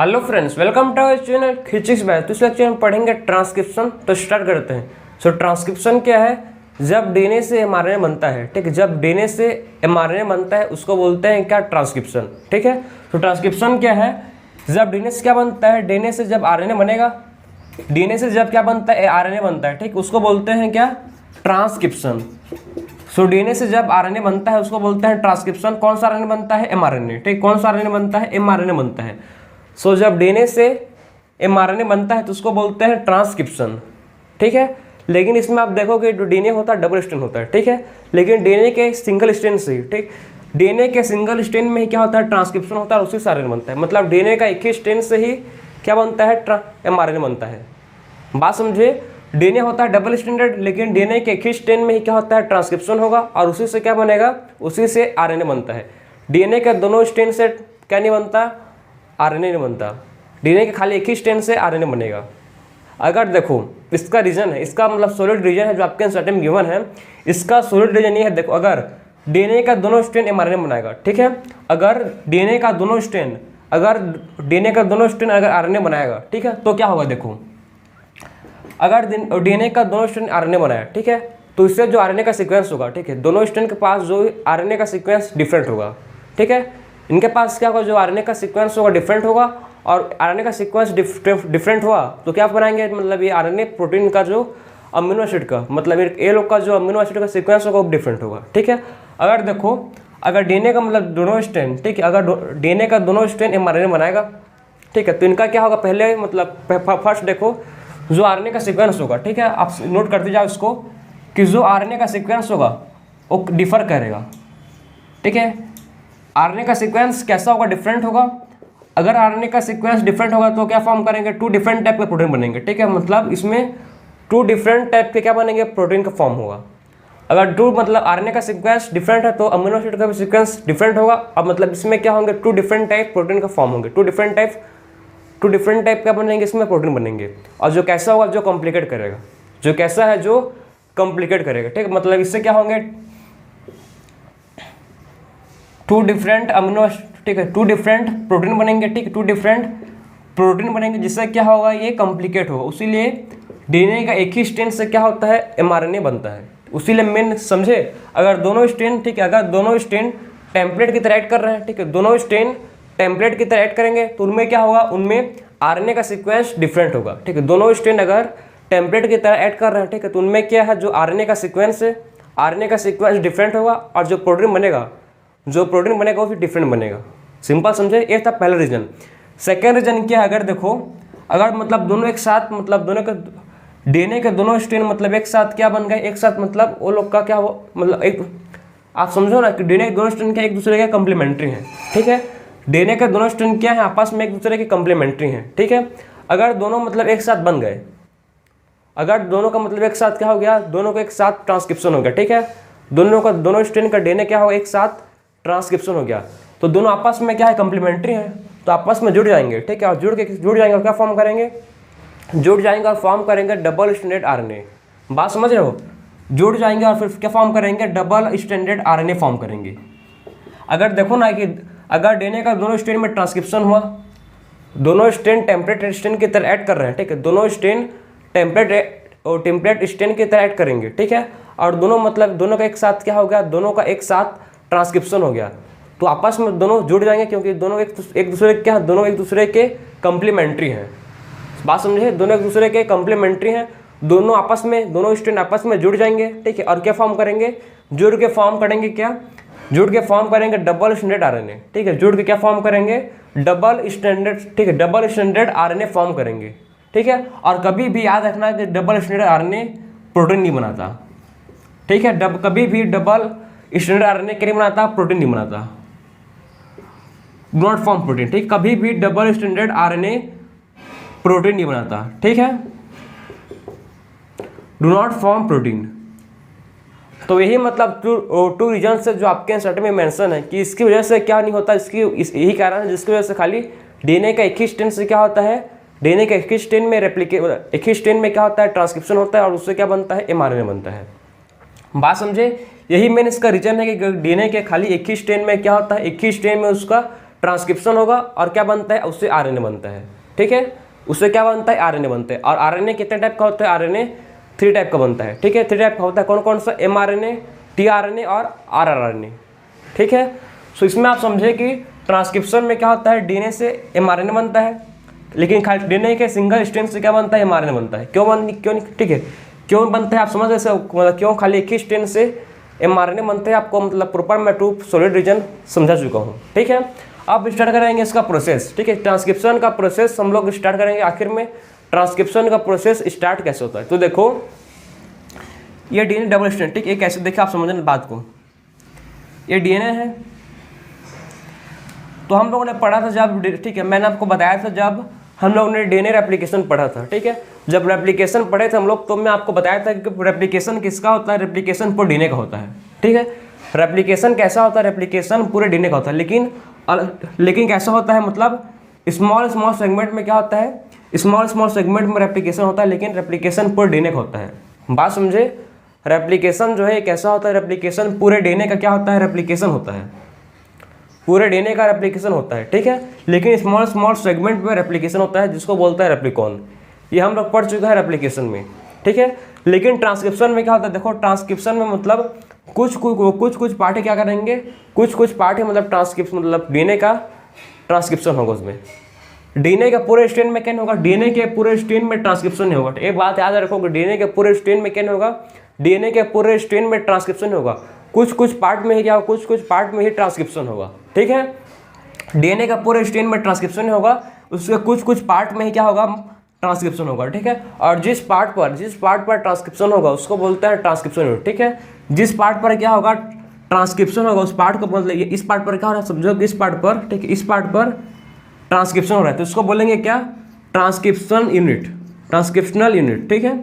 Hello friends, welcome to our channel physics by. तो इस lecture में पढ़ेंगे ट्रांसक्रिप्शन। तो स्टार्ट करते हैं। सो ट्रांसक्रिप्शन क्या है? जब डीएनए से एमआरएनए बनता है, ठीक है, जब डीएनए से एमआरएनए बनता है उसको बोलते हैं क्या? ट्रांसक्रिप्शन। ठीक है, तो ट्रांसक्रिप्शन क्या है? जब डीएनए से क्या बनता है? डीएनए से जब आरएनए बनेगा, डीएनए से जब क्या बनता है? आरएनए बनता है, ठीक, उसको बोलते हैं क्या? ट्रांसक्रिप्शन। सो डीएनए से जब आरएनए बनता है उसको बोलते हैं ट्रांसक्रिप्शन। कौन सा आरएनए बनता है? एमआरएनए। ठीक, कौन सा आरएनए बनता है? एमआरएनए बनता है। सो जब डीएनए से एमआरएनए बनता है तो उसको बोलते हैं ट्रांसक्रिप्शन। ठीक है, लेकिन इसमें आप देखोगे जो डीएनए होता है डबल स्ट्रैंड होता है, ठीक है, लेकिन डीएनए के सिंगल स्ट्रैंड से ही, ठीक, डीएनए के सिंगल स्ट्रैंड में ही क्या होता है? ट्रांसक्रिप्शन होता है और उसी से आरएनए बनता है। मतलब डीएनए का एक ही स्ट्रैंड से ही क्या बनता है? एमआरएनए बनता है। बात समझे? डीएनए होता है डबल स्ट्रैंडेड, लेकिन डीएनए के एक ही स्ट्रैंड में ही क्या होता है? ट्रांसक्रिप्शन होगा और उसी से क्या बनेगा? उसी से आरएनए बनता है। डीएनए के दोनों स्ट्रैंड से क्या नहीं बनता? आरएनए नहीं बनता। डीएनए के खाली एक ही स्ट्रैंड से आरएनए बनेगा। अगर देखो इसका रीजन है, इसका मतलब सॉलिड रीजन है जो आपके आंसर में गिवन है, इसका सॉलिड रीजन ये है। देखो, अगर डीएनए का दोनों स्ट्रैंड एमआरएनए बनाएगा, ठीक है, अगर डीएनए का दोनों स्ट्रैंड अगर आरएनए बनाएगा, ठीक है, तो क्या होगा? देखो, अगर डीएनए का दोनों स्ट्रैंड आरएनए बनाया, ठीक है, तो इससे जो आरएनए का सीक्वेंस होगा, ठीक है, दोनों स्ट्रैंड के पास जो आरएनए का सीक्वेंस डिफरेंट होगा। ठीक है, इनके पास क्या होगा? जो आरएनए का सीक्वेंस होगा डिफरेंट होगा, और आरएनए का सीक्वेंस डिफरेंट हुआ तो क्या बनाएंगे? मतलब ये आरएनए प्रोटीन का जो अमीनो एसिड का, मतलब ए लोग का जो अमीनो एसिड का सीक्वेंस होगा वो डिफरेंट होगा। ठीक है, अगर देखो, अगर डीएनए का मतलब दोनों स्ट्रैंड, ठीक है, अगर डीएनए का दोनों स्ट्रैंड एमआरएनए बनाएगा, ठीक है, तो इनका क्या होगा? पहले मतलब फर्स्ट देखो जो आरएनए का सीक्वेंस होगा, ठीक है, आप नोट करते जाओ इसको कि जो आरएनए का सीक्वेंस होगा वो डिफर करेगा। ठीक है, आरएनए का सीक्वेंस कैसा होगा? डिफरेंट होगा। अगर आरएनए का सीक्वेंस डिफरेंट होगा तो क्या फॉर्म करेंगे? टू डिफरेंट टाइप के प्रोटीन बनेंगे। ठीक है, मतलब इसमें टू डिफरेंट टाइप के क्या बनेंगे? प्रोटीन का फॉर्म होगा। अगर टू मतलब आरएनए का सीक्वेंस डिफरेंट है तो अमीनो एसिड का भी सीक्वेंस डिफरेंट होगा। अब मतलब इसमें क्या होंगे? टू डिफरेंट टाइप प्रोटीन का फॉर्म होंगे। टू डिफरेंट टाइप क्या बनेंगे? इसमें प्रोटीन बनेंगे। और जो कैसा होगा? जो कॉम्प्लिकेट करेगा, जो कैसा है? जो कॉम्प्लिकेट करेगा। ठीक है, मतलब इससे क्या होंगे? टू डिफरेंट अमीनो, ठीक है, टू डिफरेंट प्रोटीन बनेंगे। ठीक, टू डिफरेंट प्रोटीन बनेंगे जिससे क्या होगा? ये कॉम्प्लिकेट होगा। उसीलिए डीएनए का एक ही स्ट्रैंड से क्या होता है? एमआरएनए बनता है। उसीलिए मेन समझे, अगर दोनों स्ट्रैंड, ठीक है, अगर दोनों स्ट्रैंड टेम्पलेट की तरह ऐड कर रहे हैं, ठीक है, दोनों स्ट्रैंड टेम्पलेट की तरह ऐड करेंगे तो उनमें क्या होगा? उनमें आरएनए का सीक्वेंस डिफरेंट होगा। ठीक है, दोनों स्ट्रैंड अगर टेम्पलेट की तरह ऐड कर रहे हैं, ठीक है, तो उनमें क्या है? जो आरएनए का सीक्वेंस है, आरएनए का सीक्वेंस डिफरेंट होगा और जो प्रोटीन बनेगा वो भी डिफरेंट बनेगा। सिंपल समझे? ये था पहला रीजन। सेकेंड रीजन क्या है? अगर देखो, अगर मतलब दोनों एक साथ, मतलब दोनों के डीएनए के दोनों स्ट्रैंड मतलब एक साथ क्या बन गए? एक साथ मतलब वो लोग का क्या हो, मतलब एक, आप समझो ना कि डीएनए के दोनों स्ट्रैंड क्या एक दूसरे के कम्प्लीमेंट्री हैं। ठीक है, डीएनए के दोनों स्ट्रैंड क्या है? आपस में एक दूसरे के कम्प्लीमेंट्री हैं। ठीक है, अगर दोनों मतलब एक साथ बन गए, अगर दोनों का मतलब एक साथ क्या हो गया? दोनों का एक साथ ट्रांसक्रिप्शन हो गया। ठीक है, दोनों स्ट्रैंड का डीएनए क्या हो? एक साथ ट्रांसक्रिप्शन हो गया, तो दोनों आपस में क्या है? कम्प्लीमेंट्री हैं, तो आपस में जुड़ जाएंगे। ठीक है, और जुड़ जाएंगे और क्या फॉर्म करेंगे? जुड़ जाएंगे और फॉर्म करेंगे डबल स्ट्रैंडेड आरएनए। बात समझ रहे हो? जुड़ जाएंगे और फिर क्या फॉर्म करेंगे? डबल स्ट्रैंडेड आरएनए फॉर्म करेंगे। अगर देखो ना कि अगर डीएनए का दोनों स्ट्रैंड में ट्रांसक्रिप्शन हुआ, दोनों स्ट्रैंड टेम्पलेट स्ट्रैंड की तरह ऐड कर रहे हैं, ठीक है, दोनों स्ट्रैंड टेम्पलेट स्ट्रैंड की तरह ऐड करेंगे। ठीक है, और दोनों का एक साथ क्या हो गया? दोनों का एक साथ ट्रांसक्रिप्शन हो गया, तो आपस में दोनों जुड़ जाएंगे क्योंकि दोनों एक दूसरे के क्या? दोनों एक दूसरे के कम्प्लीमेंट्री हैं। बात समझे? दोनों एक दूसरे के कम्प्लीमेंट्री हैं, दोनों स्ट्रैंड आपस में जुड़ जाएंगे। ठीक है, और क्या फॉर्म करेंगे? जुड़ के फॉर्म करेंगे क्या? जुड़ के फॉर्म करेंगे डबल स्ट्रैंडेड आरएनए। ठीक है, जुड़ के क्या फॉर्म करेंगे? डबल स्ट्रैंडेड, ठीक है, डबल स्ट्रैंडेड आरएनए फॉर्म करेंगे। ठीक है, और कभी भी याद रखना कि डबल स्ट्रैंडेड आरएनए प्रोटीन नहीं बनाता। ठीक है, कभी भी डबल स्ट्रैंडेड आरएनए क्या नहीं बनाता? प्रोटीन नहीं बनाता, डू नॉट फॉर्म प्रोटीन। ठीक, कभी भी डबल स्ट्रैंडेड आरएनए प्रोटीन नहीं बनाता। ठीक है, डू नॉट फॉर्म प्रोटीन। तो यही मतलब टू रीजन से जो आपके आंसर में मेंशन है कि इसकी वजह से क्या नहीं होता, यही कारण है जिसकी वजह से खाली डीएनए का एक ही स्ट्रैंड से क्या होता है? डीएनए का एक ही स्ट्रैंड में एक ही स्ट्रैंड में क्या होता है? ट्रांसक्रिप्शन होता है और उससे क्या बनता है? एमआरएनए बनता है। बात समझे? यही मेन इसका रीजन है कि डीएनए के खाली एक ही स्ट्रैंड में क्या होता है? एक ही स्ट्रैंड में उसका ट्रांसक्रिप्शन होगा और क्या बनता है, उससे आरएनए बनता है। ठीक है, उससे क्या बनता है, आरएनए बनता है। और आरएनए कितने टाइप का होता है, आरएनए 3 टाइप का बनता है। ठीक है, 3 टाइप का होता है। कौन कौन सा, mRNA, tRNA और rRNA। ठीक है, सो इसमें आप समझे कि ट्रांसक्रिप्शन में क्या होता है, डीएनए से mRNA बनता है, लेकिन खाली डीएनए के सिंगल स्ट्रैंड से क्या बनता है, mRNA बनता है। क्यों नहीं, ठीक है, क्यों बनता है आप समझ रहे, मतलब क्यों खाली एक ही स्ट्रैंड से mRNA बनते हैं, आपको मतलब प्रॉपर मैं टू सॉलिड रीजन समझा चुका हूँ। ठीक है, अब स्टार्ट करेंगे इसका प्रोसेस। ठीक है, ट्रांसक्रिप्शन का प्रोसेस हम लोग स्टार्ट करेंगे। आखिर में ट्रांसक्रिप्शन का प्रोसेस स्टार्ट कैसे होता है, तो देखो ये डीएनए डबल स्ट्रैंड, ठीक है, कैसे देखिए आप समझना बात को। ये डीएनए है, तो हम लोगों ने पढ़ा था जब, ठीक है, मैंने आपको बताया था जब हम लोगों ने डीएनए रेप्लिकेशन पढ़ा था। ठीक है, जब रेप्लिकेशन पढ़े थे हम लोग, तो मैं आपको बताया था कि रेप्लिकेशन किसका होता है, रेप्लिकेशन पूरे डीएनए का होता है। ठीक है, रेप्लिकेशन कैसा होता है, रेप्लिकेशन पूरे डीएनए का होता है, लेकिन कैसा होता है, मतलब स्मॉल सेगमेंट में क्या होता है, स्मॉल सेगमेंट में रेप्लिकेशन होता है, लेकिन रेप्लिकेशन पूरे डीएनए का होता है। बात समझे, रेप्लिकेशन जो है कैसा होता है, रेप्लिकेशन पूरे डीएनए का क्या होता है, रेप्लिकेशन होता है, पूरे डीएनए का रेप्लिकेशन होता है। ठीक है, लेकिन स्मॉल सेगमेंट में रेप्लिकेशन होता है, जिसको बोलता है रेप्लिकॉन। ये हम लोग पढ़ चुके हैं रेप्लिकेशन में। ठीक है, लेकिन ट्रांसक्रिप्शन में क्या होता है, देखो ट्रांसक्रिप्शन में मतलब कुछ पार्ट क्या करेंगे, कुछ पार्ट है, मतलब ट्रांसक्रिप्शन, मतलब डीएनए का ट्रांसक्रिप्शन होगा उसमें। डीएनए के पूरे स्ट्रैंड में क्या होगा, डीएनए के पूरे स्ट्रैंड में ट्रांसक्रिप्शन नहीं होगा। एक बात याद रखोगे, डीएनए के पूरे स्ट्रैंड में क्या नहीं होगा, डीएनए के पूरे स्ट्रैंड में ट्रांसक्रिप्शन होगा। कुछ पार्ट में ही क्या होगा, कुछ पार्ट में ही ट्रांसक्रिप्शन होगा। ठीक है, डीएनए का पूरे स्ट्रैंड में ट्रांसक्रिप्शन नहीं होगा, उसके कुछ पार्ट में ही क्या होगा, ट्रांसक्रिप्शन होगा। ठीक है, और जिस पार्ट पर ट्रांसक्रिप्शन होगा उसको बोलते हैं ट्रांसक्रिप्शन यूनिट। ठीक है, जिस पार्ट पर क्या होगा, ट्रांसक्रिप्शन होगा, उस पार्ट को बोलते हैं, इस पार्ट पर क्या हो रहा है, समझो कि इस पार्ट पर, ठीक है, इस पार्ट पर ट्रांसक्रिप्शन हो रहा है, तो उसको बोलेंगे क्या, ट्रांसक्रिप्शन यूनिट, ट्रांसक्रिप्शनल यूनिट। ठीक है,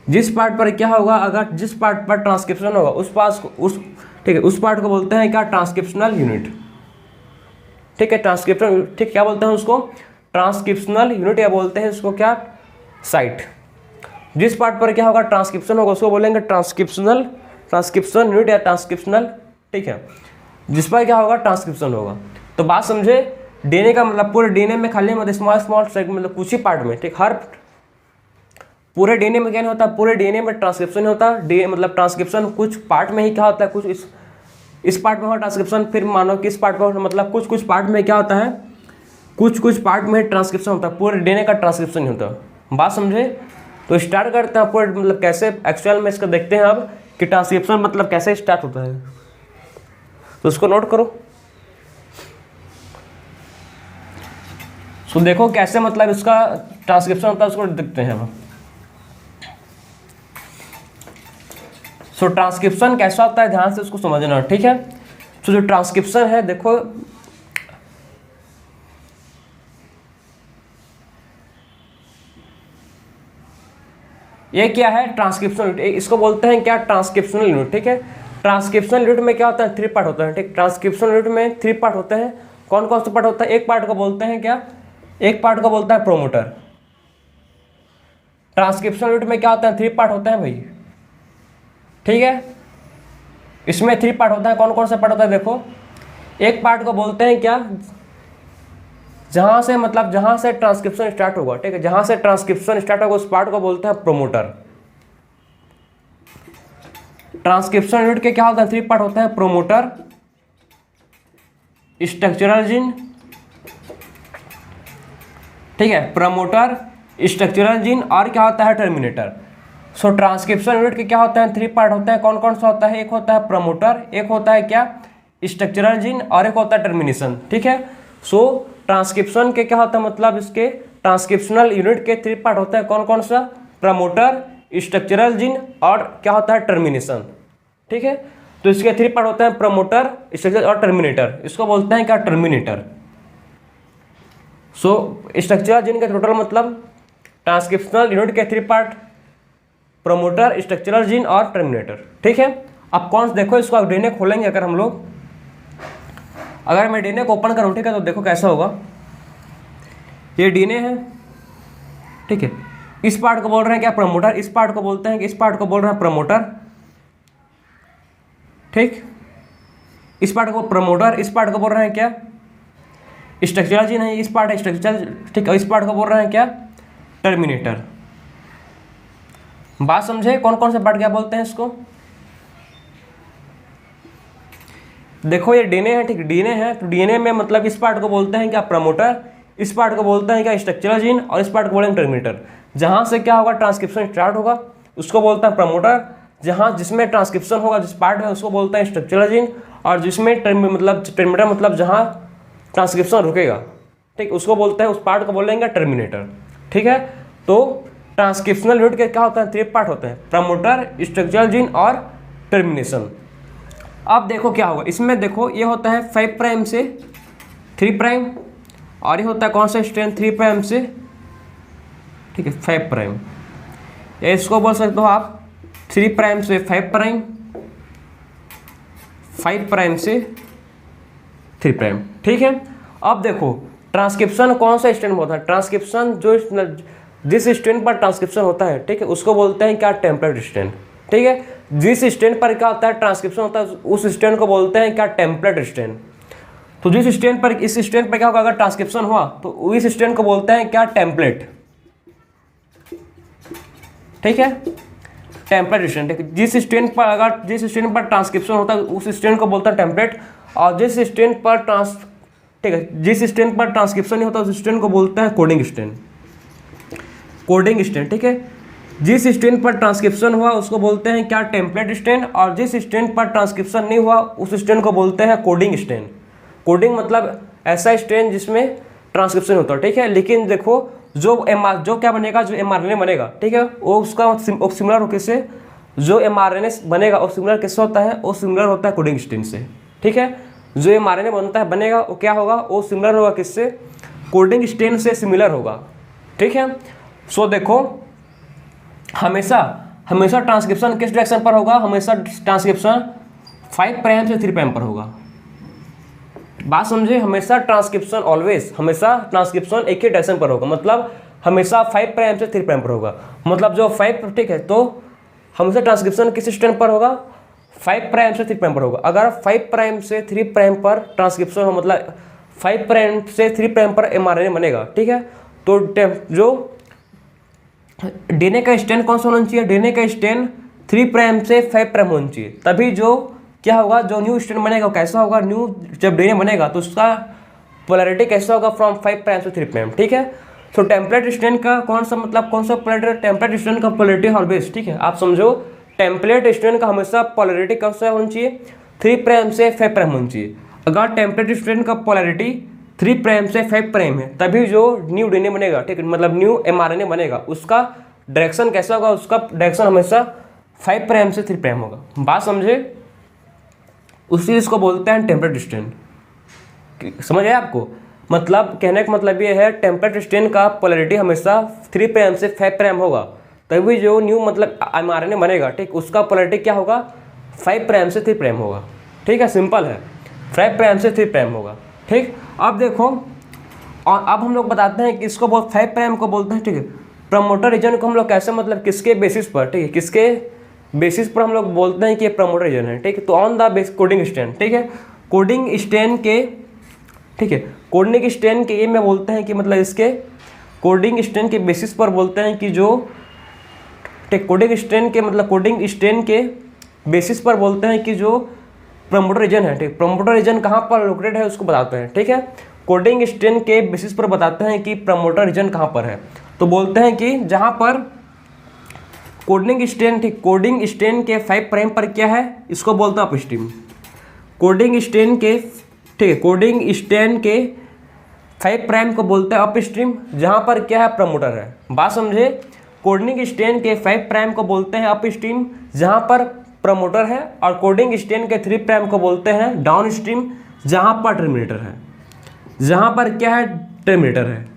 जिस पार्ट पर क्या होगा, अगर जिस पार्ट पर ट्रांसक्रिप्शन होगा ठीक है, उस पार्ट को बोलते हैं क्या, ट्रांसक्रिप्शनल यूनिट। ठीक है, ट्रांसक्रिप्शन, ठीक, क्या बोलते हैं उसको, ट्रांसक्रिप्शनल यूनिट, या बोलते हैं उसको क्या, साइट। जिस पार्ट पर क्या होगा, ट्रांसक्रिप्शन होगा, उसको बोलेंगे ट्रांसक्रिप्शन यूनिट या ट्रांसक्रिप्शनल। ठीक है, जिस पर क्या होगा, ट्रांसक्रिप्शन होगा। तो बात समझे, डीएनए का मतलब पूरे डीएनए में खाली मतलब स्मॉल सेगमेंट, मतलब कुछ ही पार्ट में, ठीक, हर पूरे डीएनए में क्या नहीं होता, पूरे डीएनए में ट्रांसक्रिप्शन नहीं होता। मतलब ट्रांसक्रिप्शन कुछ पार्ट में ही क्या होता है, कुछ इस पार्ट में होगा ट्रांसक्रिप्शन, फिर मानो कि इस पार्ट में, मतलब कुछ पार्ट में क्या होता है, कुछ पार्ट में ट्रांसक्रिप्शन होता है, पूरे डीएनए का ट्रांसक्रिप्शन नहीं होता। बात समझे, तो स्टार्ट करते हैं पूरे, मतलब कैसे एक्चुअल में इसको देखते हैं अब कि ट्रांसक्रिप्शन मतलब कैसे स्टार्ट होता है, तो उसको नोट करो। सो देखो कैसे मतलब इसका ट्रांसक्रिप्शन होता है, उसको देखते हैं अब। सो ट्रांसक्रिप्शन कैसा होता है, ध्यान से उसको समझना। ठीक है, तो जो ट्रांसक्रिप्शन है, देखो ये क्या है, ट्रांसक्रिप्शन यूनिट, इसको बोलते हैं क्या, ट्रांसक्रिप्शनल यूनिट। ठीक है, ट्रांसक्रिप्शनल यूनिट में क्या होता है, 3 पार्ट होता है। ठीक, ट्रांसक्रिप्शनल यूनिट में 3 पार्ट होते हैं। कौन कौन से पार्ट होता है, एक पार्ट को बोलते हैं क्या, एक पार्ट को बोलता है प्रोमोटर। ट्रांसक्रिप्शनल यूनिट में क्या होता है, 3 पार्ट होते हैं भाई। ठीक है, इसमें 3 पार्ट होता है। कौन कौन सा पार्ट होता है, देखो, एक पार्ट को बोलते हैं क्या, जहां से ट्रांसक्रिप्शन स्टार्ट होगा। ठीक है, जहां से ट्रांसक्रिप्शन स्टार्ट होगा उस पार्ट को बोलते हैं प्रोमोटर। ट्रांसक्रिप्शन यूनिट के क्या होता है, 3 पार्ट होते हैं, प्रोमोटर, स्ट्रक्चरल जीन। ठीक है, प्रमोटर, स्ट्रक्चरल जीन, और क्या होता है, टर्मिनेटर। सो ट्रांसक्रिप्शन यूनिट के क्या होते हैं, 3 पार्ट होते हैं। कौन कौन सा होता है, एक होता है प्रमोटर, एक होता है क्या, स्ट्रक्चरल जीन, और एक होता है टर्मिनेशन। ठीक है, सो ट्रांसक्रिप्शन के क्या होता है, मतलब इसके ट्रांसक्रिप्शनल यूनिट के 3 पार्ट होते हैं। कौन कौन सा, प्रमोटर, स्ट्रक्चरल जीन, और क्या होता है, टर्मिनेशन। ठीक है, तो इसके 3 पार्ट होते हैं, प्रमोटर, स्ट्रक्चर और टर्मिनेटर। इसको बोलते हैं क्या, टर्मिनेटर। सो स्ट्रक्चरल जीन का टोटल मतलब ट्रांसक्रिप्शनल यूनिट के 3 पार्ट, प्रमोटर, स्ट्रक्चरल जीन और टर्मिनेटर। ठीक है, अब कौन देखो, इसको आप डीएनए खोलेंगे, अगर हम लोग, अगर मैं डीएनए को ओपन करूँ, ठीक है, तो देखो कैसा होगा। ये डीएनए है। ठीक है, इस पार्ट को बोल रहे हैं क्या, प्रमोटर, इस पार्ट को बोलते हैं कि, इस पार्ट को बोल रहे हैं प्रमोटर। ठीक, इस पार्ट को प्रमोटर, इस पार्ट को बोल रहे हैं क्या, स्ट्रक्चरल जीन है, इस पार्ट है स्ट्रक्चरल, ठीक है, इस पार्ट को बोल रहे हैं क्या, टर्मिनेटर। बात समझे, कौन कौन से पार्ट क्या बोलते हैं इसको। देखो ये डीएनए है, ठीक, डीएनए है, तो डीएनए में मतलब इस पार्ट को बोलते हैं क्या, प्रमोटर, इस पार्ट को बोलते हैं क्या, स्ट्रक्चरल जीन, और इस पार्ट को बोलेंगे टर्मिनेटर। जहां से क्या होगा, ट्रांसक्रिप्शन स्टार्ट होगा उसको बोलते हैं प्रमोटर, जहां जिसमें ट्रांसक्रिप्शन होगा जिस पार्ट में उसको बोलते हैं स्ट्रक्चरल जीन, और जिसमें मतलब टर्मिनेटर मतलब जहां ट्रांसक्रिप्शन रुकेगा, ठीक, उसको बोलते हैं, उस पार्ट को बोलेंगे टर्मिनेटर। ठीक है, तो ट्रांसक्रिप्शनल यूनिट के क्या होता है, 3 पार्ट होते हैं, प्रमोटर, स्ट्रक्चरल जीन और टर्मिनेशन। अब देखो क्या होगा इसमें, देखो ये होता है 5 प्राइम से 3 प्राइम, और ये होता है कौन सा स्ट्रैंड, 3 प्राइम से, ठीक है, 5 प्राइम, या इसको बोल सकते हो आप 3 प्राइम से 5 प्राइम, 5 प्राइम से 3 प्राइम। ठीक है, अब देखो ट्रांसक्रिप्शन कौन सा स्ट्रैंड होता है, ट्रांसक्रिप्शन जो जिस स्ट्रैंड पर ट्रांसक्रिप्शन होता है, ठीक है, उसको बोलते हैं क्या, टेम्पलेट स्ट्रैंड। ठीक है, जिस स्ट्रैंड पर क्या होता है, ट्रांसक्रिप्शन होता है, उस स्ट्रैंड को बोलते हैं क्या, टेम्पलेट स्ट्रैंड। तो जिस स्ट्रैंड पर, इस स्ट्रैंड पर क्या होगा, अगर ट्रांसक्रिप्शन हुआ तो इस स्ट्रैंड को बोलते हैं क्या, टेम्पलेट। ठीक है, टेम्पलेट स्ट्रैंड, जिस स्ट्रैंड पर, अगर जिस स्ट्रैंड पर ट्रांसक्रिप्शन होता है उस स्ट्रैंड को बोलता है टेम्पलेट, और जिस स्ट्रैंड पर ठीक है, जिस स्ट्रैंड पर ट्रांसक्रिप्शन नहीं होता उस स्ट्रैंड को बोलते हैं कोडिंग स्ट्रैंड, कोडिंग स्ट्रैंड। ठीक है, जिस स्ट्रैंड पर ट्रांसक्रिप्शन हुआ उसको बोलते हैं क्या, टेम्पलेट स्ट्रैंड, और जिस स्ट्रैंड पर ट्रांसक्रिप्शन नहीं हुआ उस स्ट्रैंड को बोलते हैं कोडिंग स्ट्रैंड। कोडिंग मतलब ऐसा स्ट्रैंड जिसमें ट्रांसक्रिप्शन होता है। ठीक है, लेकिन देखो जो क्या बनेगा, जो mRNA बनेगा, ठीक है, वो उसका सिमिलर किससे, जो mRNA बनेगा वो सिमिलर किससे होता है, वो सिमिलर होता है कोडिंग स्ट्रैंड से। ठीक है, जो mRNA बनता है बनेगा वो क्या होगा, वो सिमिलर होगा किससे, कोडिंग स्ट्रैंड से सिमिलर होगा। ठीक है, सो देखो हमेशा ट्रांसक्रिप्शन किस डायरेक्शन पर होगा, हमेशा ट्रांसक्रिप्शन 5 प्राइम से 3 प्राइम पर होगा। बात समझे, हमेशा ट्रांसक्रिप्शन ऑलवेज, हमेशा ट्रांसक्रिप्शन एक ही डायरेक्शन पर होगा, मतलब हमेशा 5 प्राइम से 3 प्राइम पर होगा, मतलब जो 5, ठीक है, तो हमेशा ट्रांसक्रिप्शन किस स्ट्रैंड पर होगा, 5 प्राइम से 3 प्राइम पर होगा। अगर 5 प्राइम से 3 प्राइम पर ट्रांसक्रिप्शन हो, मतलब 5 प्राइम से 3 प्राइम पर mRNA बनेगा, ठीक है, तो जो डीएनए का स्ट्रैंड कौन सा होना चाहिए, डीएनए का स्ट्रैंड 3 प्राइम से 5 प्राइम होना चाहिए, तभी जो क्या होगा, जो न्यू स्ट्रैंड बनेगा कैसा होगा, न्यू जब डीएनए बनेगा तो उसका पोलैरिटी कैसा होगा, फ्रॉम 5 प्राइम से 3 प्राइम। ठीक है, तो टेम्पलेट स्ट्रैंड का कौन सा मतलब, कौन सा पोलैरिटी, टेम्पलेट स्ट्रैंड का पोलैरिटी ऑलवेज, ठीक है, आप समझो टेम्पलेट स्ट्रैंड का हमेशा पोलैरिटी कौन सा होना चाहिए, 3 प्राइम से 5 प्राइम होना चाहिए। अगर टेम्पलेट स्ट्रैंड का पोलैरिटी 3 प्राइम से 5 प्राइम है, तभी जो न्यू डीएनए बनेगा, ठीक है, मतलब न्यू mRNA बनेगा, उसका डायरेक्शन कैसा होगा, उसका डायरेक्शन हमेशा 5 प्राइम से 3 प्राइम होगा। बात समझे, उसी चीज़ को बोलते हैं टेम्पलेट स्ट्रैंड। समझ आया आपको, मतलब कहने का मतलब ये है, टेम्पलेट स्ट्रैंड का पोलैरिटी हमेशा 3 प्राइम से 5 प्राइम होगा, तभी जो न्यू मतलब mRNA बनेगा, ठीक, उसका पोलैरिटी क्या होगा, 5 प्राइम से 3 प्राइम होगा। ठीक है, सिंपल है, 5 प्राइम से 3 प्राइम होगा। ठीक, अब देखो, और अब हम लोग बताते हैं कि इसको 5 प्राइम को बोलते हैं, ठीक है, प्रमोटर रीजन को हम लोग कैसे, मतलब किसके बेसिस पर, ठीक है, किसके बेसिस पर हम लोग बोलते हैं कि ये प्रमोटर रीजन है। ठीक है, तो on the base coding strand, ठीक है, कोडिंग स्ट्रैंड के, ठीक है, कोडिंग स्ट्रैंड के ये में बोलते हैं कि मतलब इसके कोडिंग स्ट्रैंड के बेसिस पर बोलते हैं कि जो, ठीक, कोडिंग स्ट्रैंड के मतलब कोडिंग स्ट्रैंड के बेसिस पर बोलते हैं कि जो प्रमोटर रीजन है, ठीक, प्रमोटर रीजन कहाँ पर लोकेटेड है उसको बताते हैं। ठीक है, कोडिंग स्ट्रैंड के बेसिस पर बताते हैं कि प्रमोटर रीजन कहाँ पर है, तो बोलते हैं कि जहाँ पर कोडिंग स्ट्रैंड, ठीक, कोडिंग स्ट्रैंड के 5 प्राइम पर क्या है, इसको बोलते हैं अपस्ट्रीम। कोडिंग स्ट्रैंड के, ठीक है, कोडिंग स्ट्रैंड के 5 प्राइम को बोलते हैं अपस्ट्रीम, जहाँ पर क्या है, प्रमोटर है। बात समझे, कोडिंग स्ट्रैंड के 5 प्राइम को बोलते हैं अपस्ट्रीम, जहाँ पर प्रमोटर है, और कोडिंग स्ट्रैंड के 3 प्राइम को बोलते हैं डाउनस्ट्रीम, जहाँ पर टर्मिनेटर है, जहाँ पर क्या है, टर्मिनेटर है।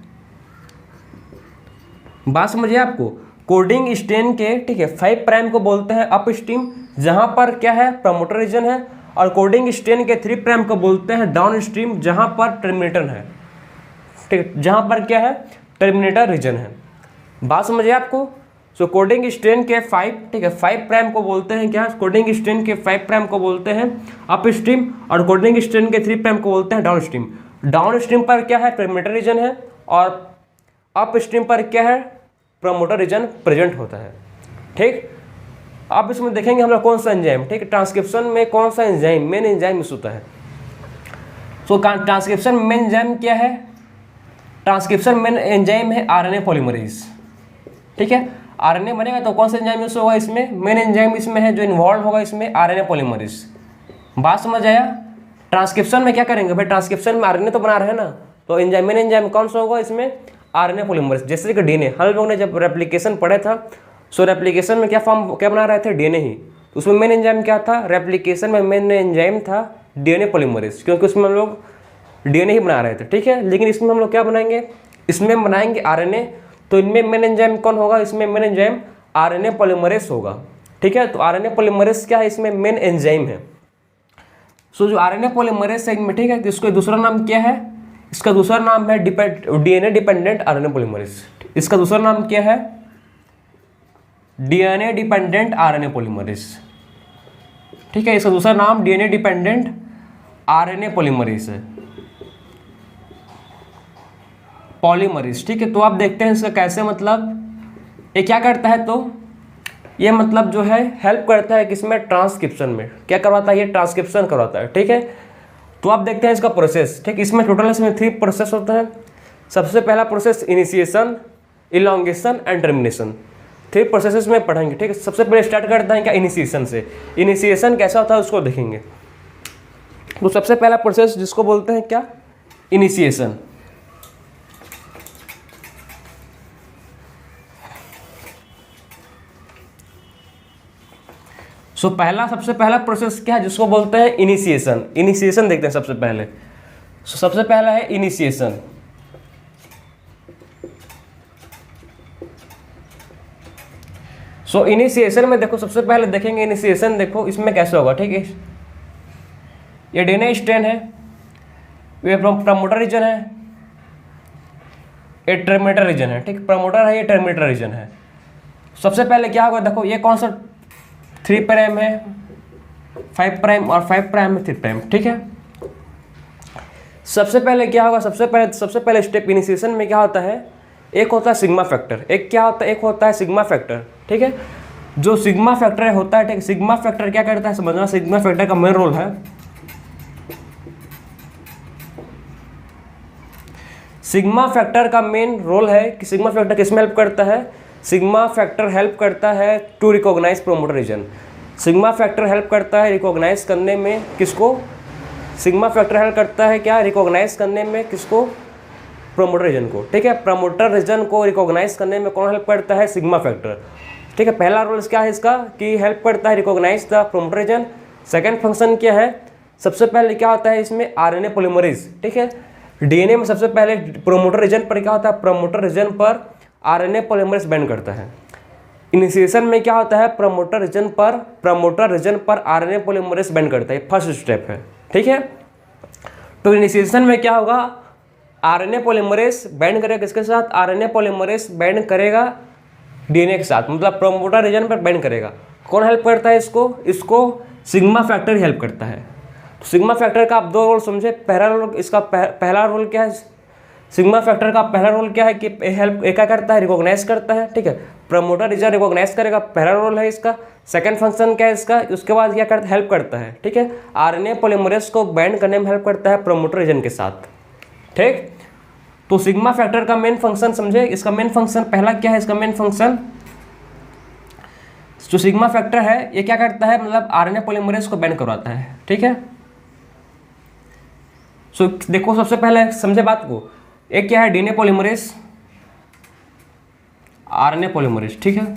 बात समझिए आपको, कोडिंग स्ट्रैंड के, ठीक है, 5 प्राइम को बोलते हैं अपस्ट्रीम, जहाँ पर क्या है, प्रमोटर रीजन है, और कोडिंग स्ट्रैंड के 3 प्राइम को बोलते हैं डाउनस्ट्रीम, जहाँ पर टर्मिनेटर है, ठीक, जहाँ पर क्या है, टर्मिनेटर रीजन है। बात समझिए आपको, सो कोडिंग स्ट्रैंड के 5, ठीक है, 5 प्राइम को बोलते हैं क्या, कोडिंग स्ट्रैंड के 5 प्राइम को बोलते हैं अपस्ट्रीम, और कोडिंग स्ट्रैंड के 3 प्राइम को बोलते हैं डाउनस्ट्रीम। डाउन स्ट्रीम पर क्या है, टर्मिनेटर रीजन है, और अप स्ट्रीम पर क्या है, प्रमोटर रीजन प्रेजेंट होता है। ठीक, अब इसमें देखेंगे हम लोग कौन सा एंजाइम, ठीक है, ट्रांसक्रिप्शन में कौन सा एंजाइम मेन एंजाइम यूज होता है। सो ट्रांसक्रिप्शन मेन एंजाइम क्या है, ट्रांसक्रिप्शन मेन एंजाइम है आरएनए पॉलीमरेज। ठीक है, आरएनए बनेगा तो कौन सा एंजाइम यूज होगा इसमें, मेन एंजाइम इसमें है जो इन्वॉल्व होगा इसमें आरएनए पॉलीमरेज। बात समझ आया। ट्रांसक्रिप्शन में क्या करेंगे भाई, ट्रांसक्रिप्शन में आरएनए तो बना रहे हैं ना, तो एंजाइम मेन एंजाइम कौन सा होगा इसमें, आरएनए पॉलीमरेज। जैसे कि डीएनए, हम लोगों ने जब रेप्लिकेशन पढ़ा था, सो रेप्लिकेशन में क्या बना रहे थे, डीएनए ही। उसमें मेन एंजाइम क्या था, रेप्लिकेशन में मेन एंजाइम था डीएनए पॉलीमरेज, क्योंकि उसमें हम लोग डीएनए ही बना रहे थे। ठीक है, लेकिन इसमें हम लोग क्या बनाएंगे, इसमें बनाएंगे आरएनए, तो इनमें मेन एंजाइम कौन होगा, इसमें मेन एंजाइम आरएनए पॉलीमरेज होगा। ठीक है, तो आरएनए पॉलीमरेज क्या है, इसमें मेन एंजाइम है। सो जो आरएनए पॉलीमरेज है इनमें, ठीक है, तो इसका दूसरा नाम क्या है, इसका दूसरा नाम है डीएनए डिपेंडेंट आरएनए पॉलीमरेज। इसका दूसरा नाम क्या है, डीएनए डिपेंडेंट आरएनए पॉलीमरेज। ठीक है, इसका दूसरा नाम डीएनए डिपेंडेंट आरएनए पॉलीमरेज है, पॉलीमरेज। ठीक है, तो आप देखते हैं इसका कैसे, मतलब ये क्या करता है, तो ये मतलब जो है हेल्प करता है किसमें, ट्रांसक्रिप्शन में। क्या करवाता है, ये ट्रांसक्रिप्शन करवाता है। ठीक है, तो आप देखते हैं इसका प्रोसेस। ठीक, इसमें टोटल इसमें 3 प्रोसेस होता है। सबसे पहला process initiation, elongation and termination, 3 processes में पढ़ेंगे। ठीक है, सबसे पहले स्टार्ट करते हैं क्या, इनिशिएशन से। इनिशिएशन कैसा होता है उसको देखेंगे। तो सबसे पहला प्रोसेस जिसको बोलते हैं क्या, इनिशिएशन। सो सबसे पहला प्रोसेस क्या है, जिसको बोलते हैं इनिशिएशन। इनिशिएशन देखते हैं सबसे पहले। सबसे पहला है इनिशिएशन। सो इनिशिएशन में देखो, सबसे पहले देखेंगे इनिशिएशन, देखो इसमें कैसे होगा। ठीक है, ये डीएनए स्ट्रैंड है, ये प्रमोटर रीजन है, ये टर्मिनेटर रीजन है। ठीक, प्रमोटर है, ये टर्मिनेटर रीजन है। सबसे पहले क्या होगा, देखो ये कौन सा 3 प्राइम है, 5 प्राइम और 5 प्राइम है 3 प्राइम। ठीक है, सबसे पहले क्या होगा, सबसे पहले स्टेप इनिशिएशन में क्या होता है, एक होता है सिग्मा फैक्टर, एक क्या होता है, एक होता है सिग्मा फैक्टर। ठीक है, जो सिग्मा फैक्टर होता है, ठीक, सिग्मा फैक्टर क्या करता है समझना, सिग्मा फैक्टर का मेन रोल है, सिग्मा फैक्टर का मेन रोल है कि सिग्मा फैक्टर किसमें हेल्प करता है, सिग्मा फैक्टर हेल्प करता है to recognise promoter region. Sigma factor help करता है रिकॉग्नाइज करने में, किसको, सिग्मा फैक्टर हेल्प करता है क्या, रिकॉग्नाइज करने में, किसको, प्रोमोटर रीजन को। ठीक है, प्रोमोटर रीजन को रिकॉग्नाइज करने में कौन हेल्प करता है, सिग्मा फैक्टर। ठीक है, पहला रोल क्या है इसका, कि हेल्प करता है recognise the promoter region. Second function क्या है, सबसे पहले क्या होता है इसमें, आरएनए पॉलीमरेज। ठीक है, डीएनए में सबसे पहले प्रोमोटर रीजन पर क्या होता है, प्रोमोटर रीजन पर आरएनए पॉलीमरेज बाइंड करता है। इनिशिएशन में क्या होता है, प्रोमोटर रीजन पर आरएनए पॉलीमरेज बाइंड करता है, फर्स्ट स्टेप है। ठीक है, तो इनिशिएशन में क्या होगा, आरएनए पॉलीमरेज बाइंड करेगा किसके साथ, आरएनए पॉलीमरेज बाइंड करेगा डीएनए के साथ, मतलब प्रोमोटर रीजन पर बाइंड करेगा। कौन हेल्प करता है इसको सिग्मा फैक्टर हेल्प करता है। तो सिग्मा फैक्टर का आप 2 रोल समझे। पहला रोल इसका पहला रोल क्या है, सिग्मा फैक्टर का पहला रोल क्या है कि हेल्प क्या करता है, रिकॉग्नाइज करता है। ठीक है, प्रमोटर रीजन रिकॉग्नाइज करेगा, पहला रोल है इसका। सेकंड फंक्शन क्या है इसका, उसके बाद क्या करता है, हेल्प करता है। ठीक है, आरएनए पॉलीमरेज को बाइंड करने में हेल्प करता है प्रमोटर रीजन के साथ। ठीक, तो सिग्मा फैक्टर का मेन फंक्शन समझे, इसका मेन फंक्शन पहला क्या है, इसका मेन फंक्शन जो सिग्मा फैक्टर है ये क्या करता है, मतलब आरएनए पॉलीमरेज को बाइंड करवाता है। ठीक है, सो देखो सबसे पहले समझे बात को, एक क्या है डीएनए पॉलीमरेज, आरएनए पॉलीमरेज। ठीक है,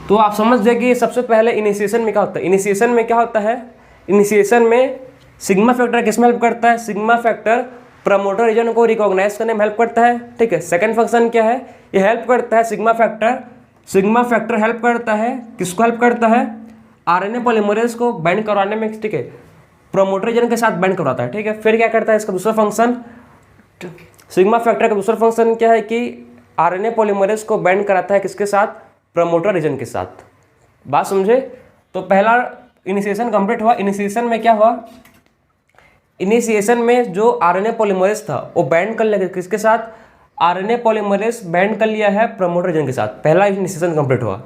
तो आप समझ जाए कि सबसे पहले इनिशिएशन में क्या होता है। इनिशिएशन में क्या होता है, इनिशिएशन में सिग्मा फैक्टर किसमें हेल्प करता है, सिग्मा फैक्टर प्रमोटर रीजन को रिकॉग्नाइज करने में हेल्प करता है। ठीक है, सेकंड फंक्शन क्या है, ये हेल्प करता है सिग्मा फैक्टर हेल्प करता है, किसको हेल्प करता है, आरएनए पॉलीमरेज को बाइंड करवाने में। ठीक है, प्रोमोटर रीजन के साथ बाइंड करवाता है। ठीक है, फिर क्या करता है इसका दूसरा फंक्शन, सिग्मा फैक्टर का दूसरा फंक्शन क्या है कि आरएनए पॉलीमरेज को बाइंड कराता है किसके साथ, प्रमोटर रीजन के साथ। बात समझे, तो पहला इनिशिएशन कंप्लीट हुआ। इनिशिएशन में क्या हुआ, इनिशिएशन में जो आरएनए पॉलीमरेज था वो बाइंड कर लिया किसके साथ, आरएनए पॉलीमरेज बाइंड कर लिया है प्रमोटर रीजन के साथ। पहला इनिशिएशन कंप्लीट हुआ।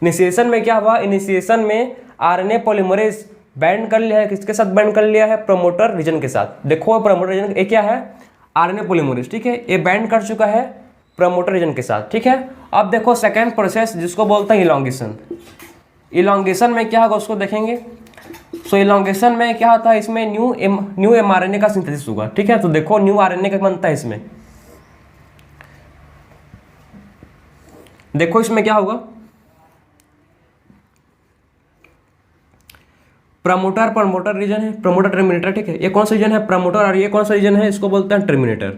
इनिशिएशन में क्या हुआ, इनिशिएशन में आरएनए पॉलीमरेज बाइंड कर लिया है किसके साथ, बाइंड कर लिया है प्रमोटर रीजन के साथ। देखो प्रमोटर रीजन ये क्या है, आरएनए पॉलीमरेज, ठीक है, ये बाइंड कर चुका है प्रमोटर रीजन के साथ, ठीक है। अब देखो सेकेंड प्रोसेस जिसको बोलते हैं इलॉन्गेशन। इलॉन्गेशन में क्या होगा उसको देखेंगे। सो इलॉन्गेशन में क्या होता है, इसमें न्यू एमआरएनए का सिंथेसिस होगा, ठीक है। तो देखो न्यू आरएनए का बनता है इसमें, देखो इसमें क्या होगा, प्रमोटर रीजन है, प्रमोटर टर्मिनेटर, ठीक है। ये कौन सा रीजन है, प्रमोटर, और ये कौन सा रीजन है, इसको बोलते हैं टर्मिनेटर।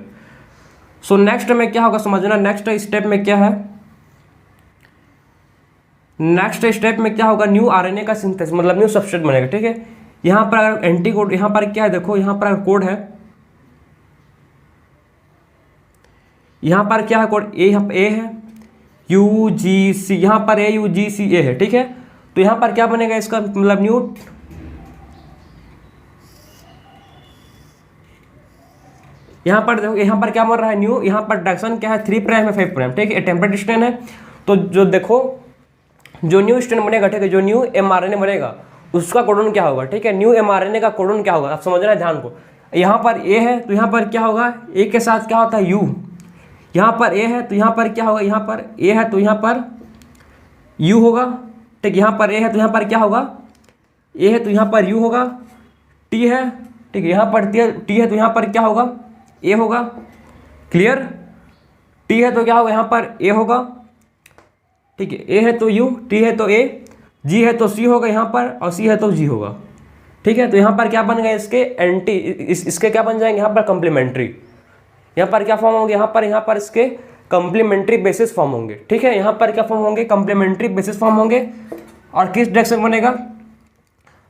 सो नेक्स्ट में क्या होगा समझना, नेक्स्ट स्टेप में क्या है, नेक्स्ट स्टेप में क्या होगा, न्यू आरएनए का सिंथेसिस मतलब न्यू सबस्ट्रेट बनेगा, ठीक है। यहाँ पर अगर एंटीकोड, यहाँ पर क्या है देखो, यहाँ पर कोड है, यहाँ पर क्या है कोड, ए है, UGC, यहाँ पर AUGCA है, ठीक है। तो यहाँ पर क्या बनेगा इसका मतलब न्यू, यहाँ पर देखो यहाँ पर क्या बन रहा है न्यू, यहाँ पर डायरेक्शन क्या है 3' है 5', ठीक है, टेम्परेट स्ट्रेन है। तो जो देखो जो न्यू स्ट्रेन बनेगा, ठीक है, जो न्यू एमआरएनए बनेगा उसका कोडन क्या होगा, ठीक है, न्यू एमआरएनए का कोडन क्या होगा, आप समझना है ध्यान को। यहाँ पर ए है तो यहाँ पर क्या होगा, ए के साथ क्या होता है यू, यहाँ पर ए है तो यहाँ पर क्या होगा, यहाँ पर ए है तो यहाँ पर यू होगा, ठीक, यहाँ पर ए है तो यहाँ पर क्या होगा, ए है तो यहाँ पर यू होगा, टी है, ठीक है, यहाँ पर टी है तो यहाँ पर क्या होगा, ए होगा, क्लियर। टी है तो क्या होगा, यहाँ पर ए होगा, ठीक है, ए है तो यू, टी है तो ए, जी है तो सी होगा यहाँ पर, और सी है तो जी होगा, ठीक है। तो यहाँ पर क्या बन गए इसके एंटी, इसके क्या बन जाएंगे यहाँ पर कम्प्लीमेंट्री, यहाँ पर क्या फॉर्म होंगे, यहाँ पर इसके कम्प्लीमेंट्री बेसिस फॉर्म होंगे, ठीक है। यहाँ पर क्या फॉर्म होंगे, कम्प्लीमेंट्री बेसिस फॉर्म होंगे। और किस डायरेक्शन बनेगा,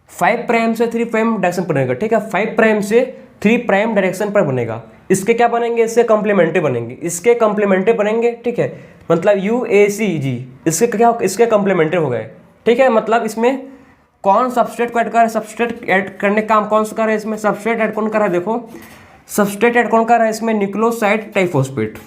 5' से 3' डायरेक्शन पर बनेगा, ठीक है, 5' से 3' डायरेक्शन पर बनेगा। इसके क्या बनेंगे, इससे कम्प्लीमेंट्री बनेंगे, इसके कम्प्लीमेंट्री बनेंगे, ठीक है, मतलब UACG इसके क्या, इसके कम्प्लीमेंट्री हो गए, ठीक है। मतलब इसमें कौन सबस्ट्रेट को ऐड कर रहा है, सबस्ट्रेट ऐड करने का काम कौन सा कर रहा है, इसमें सबस्ट्रेट ऐड कौन कर रहा है, देखो सबस्ट्रेट ऐड कौन कर रहा है इसमें, न्यूक्लियोसाइड ट्राइफॉस्फेट,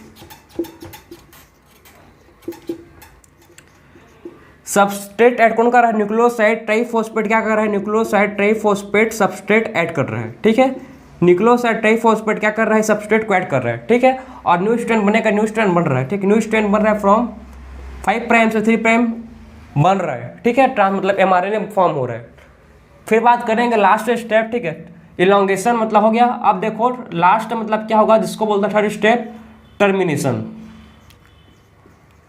सबस्ट्रेट ऐड कौन कर रहा है, न्यूक्लियोसाइड ट्राइफॉस्फेट क्या कर रहा है, न्यूक्लियोसाइड ट्राइफॉस्फेट सबस्ट्रेट ऐड कर रहा है, ठीक है। न्यूक्लियोसाइड ट्राइफॉस्फेट क्या कर रहा है, सबस्ट्रेट को ऐड कर रहा है, ठीक है। और न्यू स्ट्रैंड बनेगा, न्यू स्ट्रैंड बन रहा है, ठीक है, न्यू स्ट्रैंड बन रहा है फ्रॉम 5' से 3' बन रहा है, ठीक है, मतलब एमआरएनए फॉर्म हो रहा है। फिर बात करेंगे लास्ट स्टेप, ठीक है, इलॉन्गेशन मतलब हो गया। अब देखो लास्ट मतलब क्या होगा, जिसको बोलता है थर्ड स्टेप टर्मिनेशन।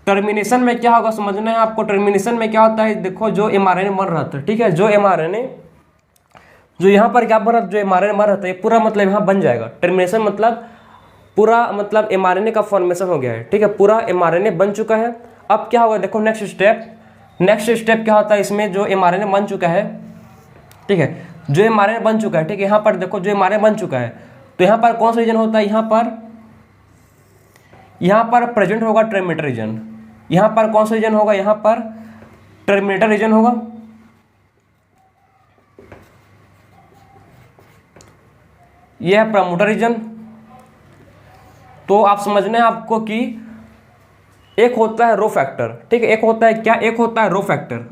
टर्मिनेशन में क्या होगा समझना है आपको। टर्मिनेशन में क्या होता है, देखो जो एमआरएनए बन रहा था, ठीक है, जो एमआरएनए जो यहाँ पर क्या बन रहा था, जो एमआरएनए बन रहा था ये पूरा मतलब यहाँ बन जाएगा। टर्मिनेशन मतलब पूरा मतलब एमआरएनए का फॉर्मेशन हो गया है, ठीक है, पूरा एमआरएनए बन चुका है। अब क्या होगा देखो नेक्स्ट स्टेप क्या होता है इसमें, जो एमआरएनए बन चुका है, ठीक है, जो एमआरएनए बन चुका है, ठीक है, यहाँ पर देखो जो एमआरएनए बन चुका है तो यहाँ पर कौन सा रीजन होता है, यहाँ पर प्रेजेंट होगा टर्मिनेटर रीजन। यहाँ पर कौन सा रीजन होगा, यहाँ पर टर्मिनेटर रीजन होगा। यह है प्रमोटर रीजन। तो आप समझना है आपको कि एक होता है रो फैक्टर, ठीक है, एक होता है क्या, एक होता है rho factor.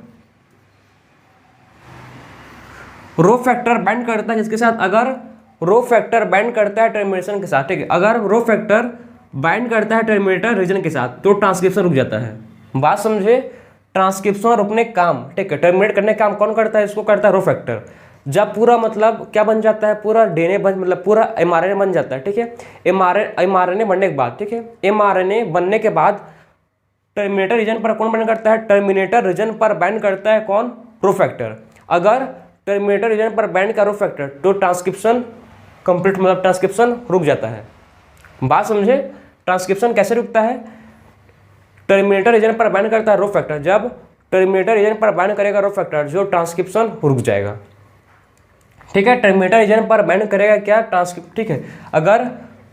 Rho factor bind करता है किसके साथ, अगर रो फैक्टर बाइंड करता है टर्मिनेशन के साथ, ठीक है, अगर रो फैक्टर बाइंड करता है टर्मिनेटर रीजन के साथ तो ट्रांसक्रिप्शन रुक जाता है। बात समझे, ट्रांसक्रिप्शन रुकने काम, ठीक है, टर्मिनेट करने का काम कौन करता है, इसको करता है रो फैक्टर। जब पूरा मतलब क्या बन जाता है, पूरा डीएनए बन मतलब पूरा एमआरएनए बन जाता है, ठीक है, एमआरएनए बनने के बाद, ठीक है, एमआरएनए बनने के बाद टर्मिनेटर रीजन पर कौन बाइंड करता है, टर्मिनेटर रीजन पर बाइंड करता है कौन, रो फैक्टर। अगर टर्मिनेटर रीजन पर बाइंड का रो फैक्टर तो ट्रांसक्रिप्शन कंप्लीट मतलब ट्रांसक्रिप्शन रुक जाता है। बात समझे, ट्रांसक्रिप्शन कैसे रुकता है, टर्मिनेटर रीजन पर बाइंड करता है रो फैक्टर, जब टर्मिनेटर रीजन पर बाइंड करेगा रो फैक्टर जो ट्रांसक्रिप्शन रुक जाएगा, ठीक है। टर्मिनेटर रीजन पर बाइंड करेगा क्या, ट्रांसक्रिप्ट, ठीक है, अगर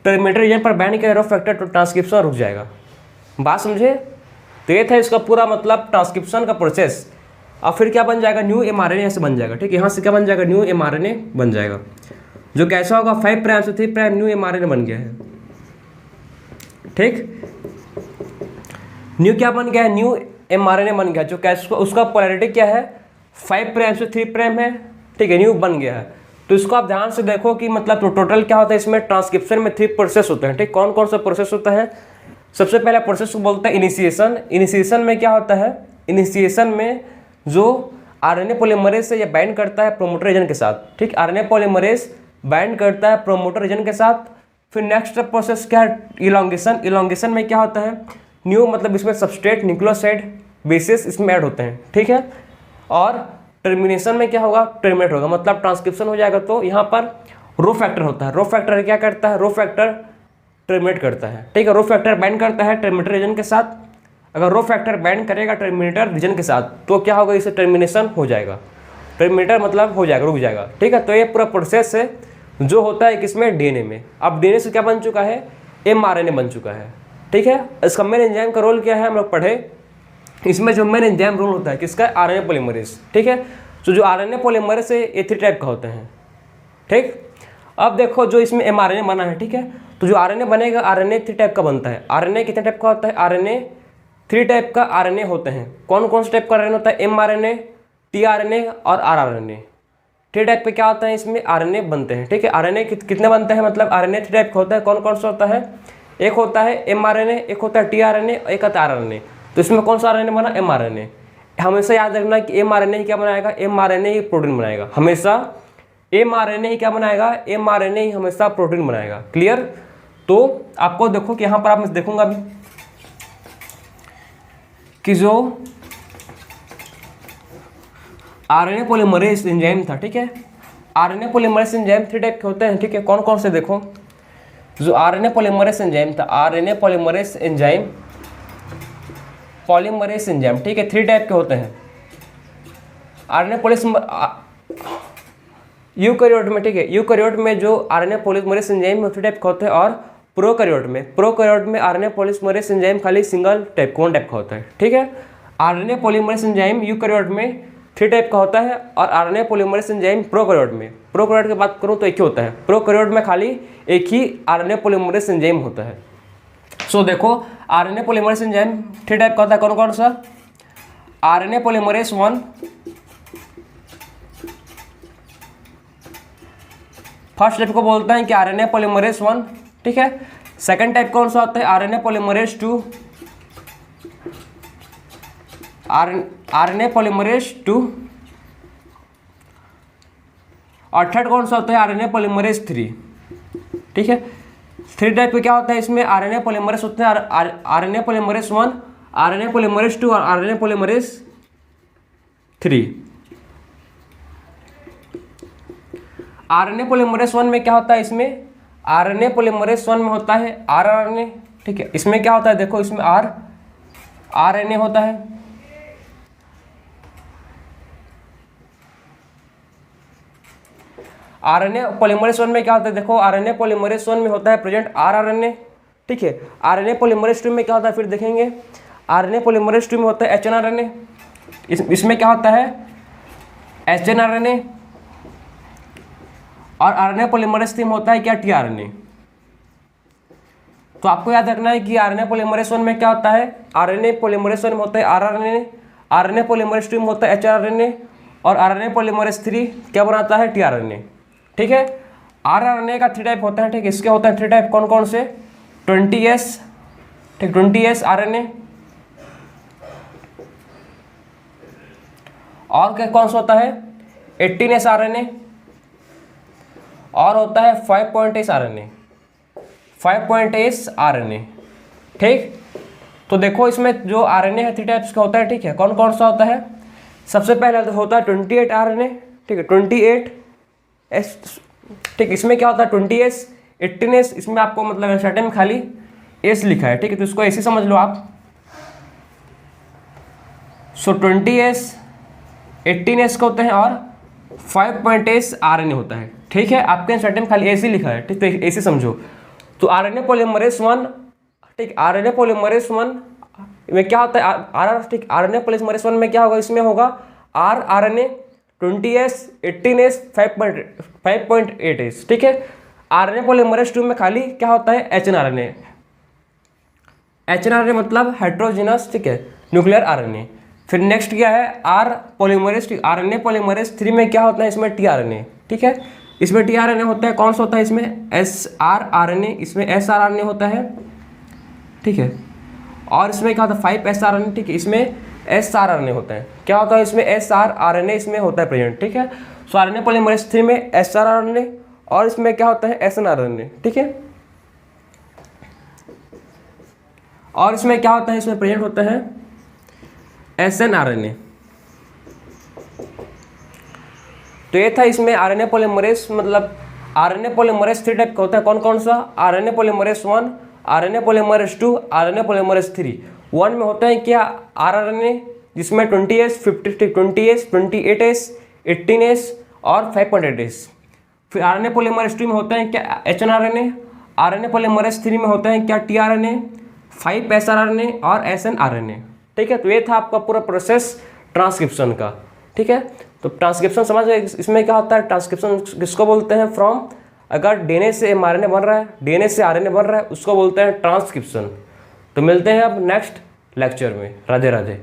टर्मिनेटर रीजन पर बाइंड करेगा रो फैक्टर तो ट्रांसक्रिप्शन रुक जाएगा। बात समझे, तो ये था इसका पूरा मतलब ट्रांसक्रिप्शन का प्रोसेस। और फिर क्या बन जाएगा, न्यू mRNA ऐसे बन जाएगा। ठीक है, यहाँ से क्या बन जाएगा, न्यू mRNA बन जाएगा, जो कैसा होगा 5 प्राइम से 3 प्राइम न्यू mRNA बन गया है। ठीक, न्यू क्या बन गया है, न्यू mRNA बन गया, जो कैसा उसका पोलैरिटी क्या है 5 प्राइम से 3 प्राइम है। ठीक है, न्यू बन गया है। तो इसको आप ध्यान से देखो कि मतलब तो टोटल क्या होता है इसमें, ट्रांसक्रिप्शन में 3 प्रोसेस होते हैं। ठीक, कौन कौन सा प्रोसेस होता है, सबसे पहला प्रोसेस को बोलते हैं इनिशिएशन। इनिशिएशन में क्या होता है, इनिशिएशन में जो आरएनए पॉलीमरेज से ये बाइंड करता है प्रोमोटर एजेंट के साथ। ठीक, आरएनए पॉलीमरेज बाइंड करता है प्रोमोटर एजेंट के साथ। फिर नेक्स्ट प्रोसेस क्या है, इलॉन्गेशन। इलॉन्गेशन में क्या होता है, न्यू मतलब इसमें सबस्ट्रेट न्यूक्लियोसाइड बेसिस इसमें ऐड होते हैं। ठीक है, और टर्मिनेशन में क्या होगा, टर्मिनेट होगा, मतलब ट्रांसक्रिप्शन हो जाएगा। तो यहाँ पर रो फैक्टर होता है। रो फैक्टर क्या करता है, रो फैक्टर टर्मिनेट करता है। ठीक है, रो फैक्टर बाइंड करता है टर्मिनेटर रीजन के साथ। अगर रो फैक्टर बाइंड करेगा टर्मिनेटर रीजन के साथ तो क्या होगा, इसे टर्मिनेशन हो जाएगा। टर्मिनेटर मतलब हो जाएगा, रुक जाएगा। ठीक है, तो ये पूरा प्रोसेस है जो होता है किसमें, डीएनए में। अब डीएनए से क्या बन चुका है, mRNA बन चुका है। ठीक है, इसका मेन एंजाइम का रोल क्या है हम लोग पढ़े, इसमें जो मेन एंजाइम रोल होता है किसका, आरएनए पॉलीमरेज। ठीक है, तो जो आरएनए पॉलीमरेज है ये 3 टाइप का होते हैं। ठीक, अब देखो जो इसमें mRNA बना है, ठीक है, तो जो आरएनए बनेगा आरएनए 3 टाइप का बनता है। आरएनए कितने टाइप का होता है, आरएनए 3 टाइप का आरएनए होते हैं। कौन कौन से टाइप का आरएनए होता है, mRNA, tRNA और rRNA। 3 टाइप पे क्या होता है, इसमें आरएनए बनते हैं। ठीक है, आरएनए कितने बनते हैं, मतलब आरएनए 3 टाइप का होता है। कौन कौन सा होता है, एक होता है mRNA, एक होता है tRNA, एक होता है rRNA। तो इसमें कौन सा आरएनए बना, mRNA। हमेशा याद रखना कि mRNA ही क्या बनाएगा, mRNA ही प्रोटीन बनाएगा। हमेशा mRNA ही क्या बनाएगा, mRNA ही हमेशा प्रोटीन बनाएगा। क्लियर। तो आपको देखो कि यहाँ पर आप मैं देखूंगा अभी कि जो आरएनए पॉलीमरेज एंजाइम था, ठीक है, आरएनए पॉलीमरेज एंजाइम 3 टाइप के होते हैं। ठीक है, कौन कौन से देखो, जो आरएनए पॉलीमरेज एंजाइम था, RNA polymerase enzyme, polymerase enzyme, ठीक है, 3 टाइप के होते हैं। आरएनए यूकैरियोट में, ठीक है, यूकैरियोट में जो आरएनए पॉलीमरेज एंजाइम 3 टाइप के होते हैं, और प्रोकैरियोट में आरएनए पॉलीमरेज एंजाइम खाली सिंगल टाइप, कौन टाइप का होता है। ठीक है, आरएनए पॉलीमरेज एंजाइम यूकैरियोट में 3 टाइप का होता है, और आरएनए पॉलीमरेज एंजाइम प्रोकैरियोट में, प्रोकैरियोट की बात करूँ तो एक ही होता है। प्रोकैरियोट में खाली एक ही आरएनए पॉलीमरेज एंजाइम होता है। सो देखो आरएनए पॉलीमरेज एंजाइम 3 टाइप का होता है। कौन कौन सा, आरएनए पॉलीमरेज 1, फर्स्ट टाइप को बोलते हैं कि आरएनए पॉलीमरेज 1। ठीक है, सेकंड टाइप कौन सा होता है, आरएनए पॉलीमरेज 2, आरएनए पॉलीमरेज 2, और थर्ड कौन सा होता है, आरएनए पॉलीमरेज 3। ठीक है, 3 टाइप के क्या होता है इसमें, आरएनए पॉलीमरेज होते हैं, आरएनए पॉलीमरेज 1, आरएनए पॉलीमरेज 2 और आरएनए पॉलीमरेज 3। आरएनए पॉलीमरेज 1 में क्या होता है, इसमें आरएनए पॉलीमरेज 1 में होता है rRNA। ठीक है, इसमें क्या होता है, देखो इसमें rRNA होता है, आरएनए पॉलीमरेज 1 में क्या होता है, देखो आरएनए पॉलीमरेज 1 में होता है प्रेजेंट rRNA। ठीक है, आरएनए पॉलीमरेज 2 में क्या होता है, फिर देखेंगे आरएनए पॉलीमरेज 2 में होता है hnRNA। इसमें क्या होता है, hnRNA, और आरएनए पॉलीमरेज 3 में होता है क्या, tRNA। तो आपको याद रखना है कि आरएनए पॉलीमरेज 1 में क्या होता है, आरएनए पॉलीमरेज 1 में होता है rRNA, आरएनए पॉलीमरेज 2 में होता है hRNA, और आरएनए पॉलीमरेज 3 क्या बनाता है, tRNA। ठीक है, rRNA का 3 टाइप होता है। ठीक है, इसके होता है 3 टाइप, कौन कौन से, 20S, ठीक, 20S RNA, और क्या कौन सा होता है, 18S RNA, और होता है 5.S RNA, 5.S RNA। ठीक, तो देखो इसमें जो RNA है 3 टाइप्स का होता है। ठीक है, कौन कौन सा होता है, सबसे पहले होता है 28 RNA। ठीक है, 28S। ठीक, इसमें क्या होता है 20S, 18S, इसमें आपको मतलब एनसीईआरटी में खाली S लिखा है। ठीक है, तो इसको ऐसे समझ लो आप। सो 20S, 18S का होते हैं, और 5.S RNA होता है। ठीक है, आपके एनसीईआरटी में खाली ऐसे लिखा है। ठीक, तो ऐसे समझो। तो आरएनए पॉलीमरेज 1, ठीक, आरएनए पॉलीमरेज 1 में क्या होता है, ठीक, आरएनए पॉलीमरेज 1 में क्या होगा, इसमें होगा rRNA 20S 18S 5.8S, ठीक है। RNA पॉलीमरेज 2 में खाली क्या होता है, HNRNA। HNRNA मतलब हेट्रोजिनस, ठीक है, न्यूक्लियर RNA। फिर नेक्स्ट क्या है, RNA पॉलीमरेज 3 में क्या होता है, इसमें tRNA, ठीक है। इसमें tRNA होता है, कौन सा होता है इसमें, srRNA, इसमें srRNA होता है, ठीक है। और इसमें क्या होता है 5sRNA, ठीक है, इसमें srRNA होता है। क्या होता है इसमें, srRNA इसमें होता है प्रेजेंट, ठीक है। सो RNA पॉलीमरेज 3 में srRNA और इसमें क्या होता है snRNA, ठीक है। और इसमें क्या होता है, इसमें प्रेजेंट होता है snRNA। तो ये था इसमें RNA पॉलीमरेज, मतलब RNA पॉलीमरेज 3 टाइप का होता है, कौन कौन सा, RNA polymerase 1, RNA polymerase 2, RNA polymerase 3। 1 में होता है क्या, rRNA, जिसमें 20S 20S 28S 18S और 5.8S। फिर RNA पॉलीमरेज 2 में होता है क्या, HNRNA। RNA पॉलीमरेज 3 में होता है क्या, tRNA, 5sRNA और snRNA, ठीक है। तो ये था आपका पूरा प्रोसेस ट्रांसक्रिप्शन का, ठीक है। तो ट्रांसक्रिप्शन समझ गए, इसमें क्या होता है, ट्रांसक्रिप्शन किसको बोलते हैं, फ्रॉम, अगर DNA से mRNA बन रहा है, DNA से RNA बन रहा है, उसको बोलते हैं ट्रांसक्रिप्शन। तो मिलते हैं अब नेक्स्ट लेक्चर में। राधे राधे।